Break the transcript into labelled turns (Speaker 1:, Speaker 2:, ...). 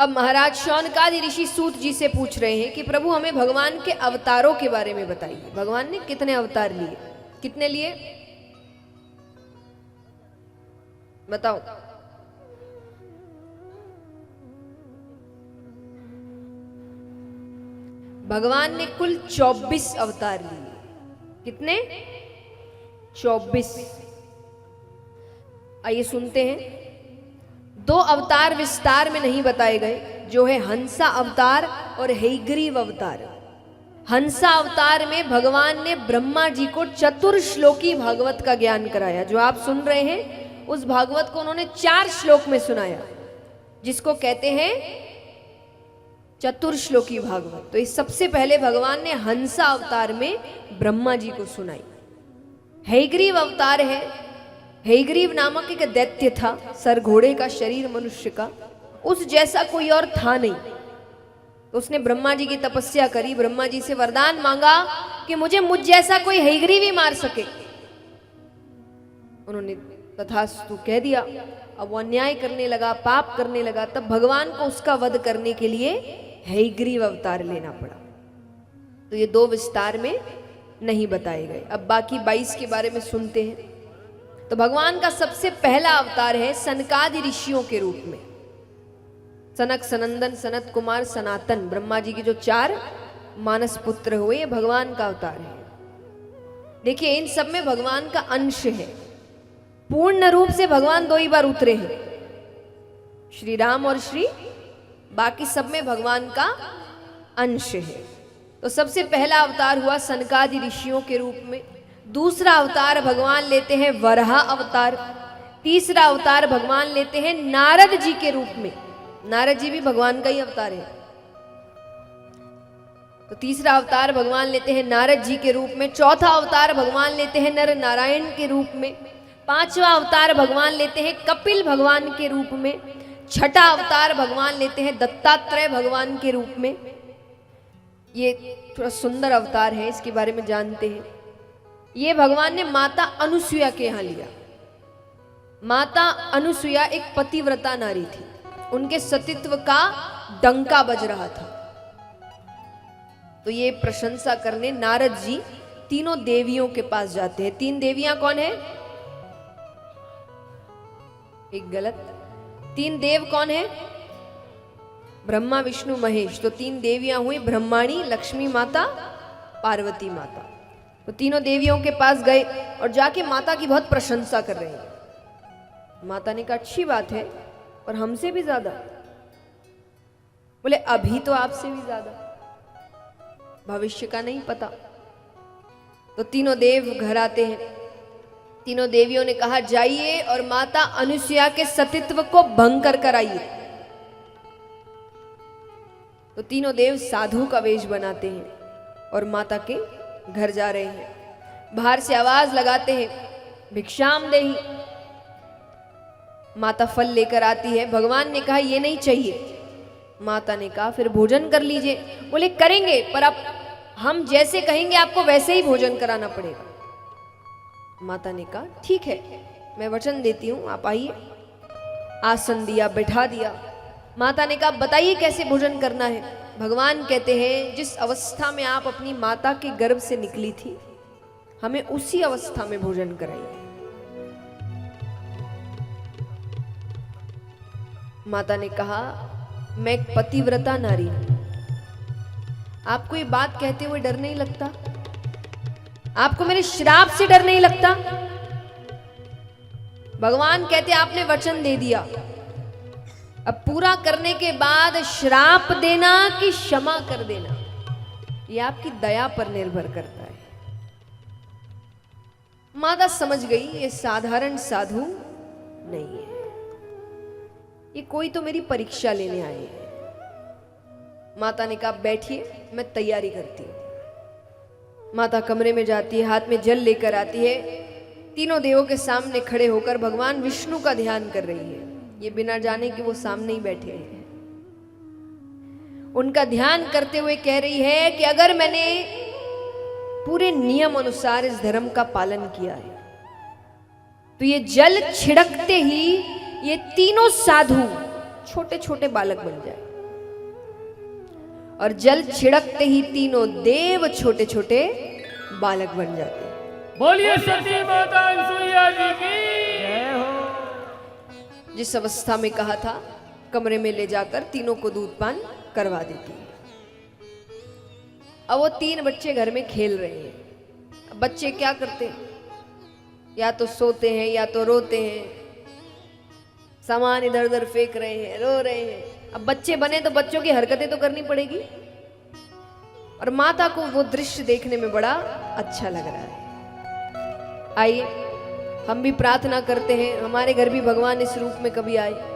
Speaker 1: अब महाराज शौनकादि ऋषि सूत जी से पूछ रहे हैं कि प्रभु हमें भगवान के अवतारों के बारे में बताइए। भगवान ने कितने अवतार लिए, कितने लिए बताओ। भगवान ने कुल 24 अवतार लिए। कितने? 24। आइए सुनते हैं। 2 अवतार विस्तार में नहीं बताए गए, जो है हंसा अवतार और हयग्रीव अवतार। हंसा अवतार में भगवान ने ब्रह्मा जी को चतुर्श्लोकी भागवत का ज्ञान कराया। जो आप सुन रहे हैं उस भागवत को उन्होंने 4 श्लोक में सुनाया, जिसको कहते हैं चतुर्श्लोकी भागवत। तो इस सबसे पहले भगवान ने हंसा अवतार में ब्रह्मा जी को सुनाई। हयग्रीव अवतार है। हयग्रीव नामक एक दैत्य था, सर घोड़े का, शरीर मनुष्य का, उस जैसा कोई और था नहीं। तो उसने ब्रह्मा जी की तपस्या करी, ब्रह्मा जी से वरदान मांगा कि मुझे मुझ जैसा कोई हयग्रीव ही मार सके। उन्होंने तथास्तु कह दिया। अब वो अन्याय करने लगा, पाप करने लगा, तब भगवान को उसका वध करने के लिए हयग्रीव अवतार लेना पड़ा। तो ये 2 विस्तार में नहीं बताए गए। अब बाकी 22 के बारे में सुनते हैं। तो भगवान का सबसे पहला अवतार है सनकादि ऋषियों के रूप में। सनक, सनंदन, सनत कुमार, सनातन, ब्रह्मा जी के जो 4 मानस पुत्र हुए, ये भगवान का अवतार है। देखिए इन सब में भगवान का अंश है। पूर्ण रूप से भगवान 2 ही बार उतरे हैं, श्री राम और श्री, बाकी सब में भगवान का अंश है। तो सबसे पहला अवतार हुआ सनकादि ऋषियों के रूप में। दूसरा अवतार भगवान लेते हैं वराह अवतार। तीसरा अवतार भगवान लेते हैं नारद जी के रूप में। नारद जी भी भगवान का ही अवतार है। तो तीसरा अवतार भगवान लेते हैं नारद जी के रूप में। चौथा अवतार भगवान लेते हैं नर नारायण के रूप में। 5वां अवतार भगवान लेते हैं कपिल भगवान के रूप में। 6ठा अवतार भगवान लेते हैं दत्तात्रेय भगवान के रूप में। ये थोड़ा सुंदर अवतार है, इसके बारे में जानते हैं। ये भगवान ने माता अनुसुया के यहां लिया। माता अनुसुया एक पतिव्रता नारी थी, उनके सतीत्व का डंका बज रहा था। तो ये प्रशंसा करने नारद जी तीनों देवियों के पास जाते हैं। 3 देवियां कौन है? एक गलत। 3 देव कौन है? ब्रह्मा, विष्णु, महेश। तो 3 देवियां हुई, ब्रह्माणी, लक्ष्मी माता, पार्वती माता। तो तीनों देवियों के पास गए और जाके माता की बहुत प्रशंसा कर रहे हैं। माता ने कहा अच्छी बात है, और हमसे भी ज्यादा। बोले अभी तो आपसे भी ज्यादा, भविष्य का नहीं पता। तो तीनों देव घर आते हैं। तीनों देवियों ने कहा जाइए और माता अनुसुया के सतीत्व को भंग कर आइए। तो तीनों देव साधु का वेश बनाते हैं और माता के घर जा रहे हैं। बाहर से आवाज लगाते हैं भिक्षाम देहि। माता फल लेकर आती है। भगवान ने कहा ये नहीं चाहिए। माता ने कहा फिर भोजन कर लीजिए। बोले करेंगे, पर आप हम जैसे कहेंगे आपको वैसे ही भोजन कराना पड़ेगा। माता ने कहा ठीक है, मैं वचन देती हूं, आप आइए। आसन दिया, बैठा दिया। माता ने कहा बताइए कैसे भोजन करना है। भगवान कहते हैं जिस अवस्था में आप अपनी माता के गर्भ से निकली थी, हमें उसी अवस्था में भोजन कराइए। माता ने कहा मैं एक पतिव्रता नारी हूं, आपको ये बात कहते हुए डर नहीं लगता? आपको मेरे श्राप से डर नहीं लगता? भगवान कहते आपने वचन दे दिया, अब पूरा करने के बाद श्राप देना कि क्षमा कर देना, यह आपकी दया पर निर्भर करता है। माता समझ गई ये साधारण साधु नहीं है, ये कोई तो मेरी परीक्षा लेने आए हैं। माता ने कहा बैठिए, मैं तैयारी करती हूं। माता कमरे में जाती है, हाथ में जल लेकर आती है। तीनों देवों के सामने खड़े होकर भगवान विष्णु का ध्यान कर रही है, ये बिना जाने कि वो सामने ही बैठे हैं। उनका ध्यान करते हुए कह रही है कि अगर मैंने पूरे नियम अनुसार इस धर्म का पालन किया है तो ये जल छिड़कते ही ये तीनों साधु छोटे छोटे बालक बन जाए। और जल छिड़कते ही तीनों देव छोटे छोटे बालक बन जाते हैं।
Speaker 2: बोलिए सती माता अनसुईया जी की जय हो।
Speaker 1: जिस अवस्था में कहा था कमरे में ले जाकर तीनों को दूध पान करवा देती है। अब वो तीन बच्चे घर में खेल रहे हैं। अब बच्चे क्या करते हैं, या तो सोते हैं या तो रोते हैं, सामान इधर उधर फेंक रहे हैं, रो रहे हैं। अब बच्चे बने तो बच्चों की हरकतें तो करनी पड़ेगी। और माता को वो दृश्य देखने में बड़ा अच्छा लग रहा है। आइए हम भी प्रार्थना करते हैं हमारे घर भी भगवान इस रूप में कभी आए।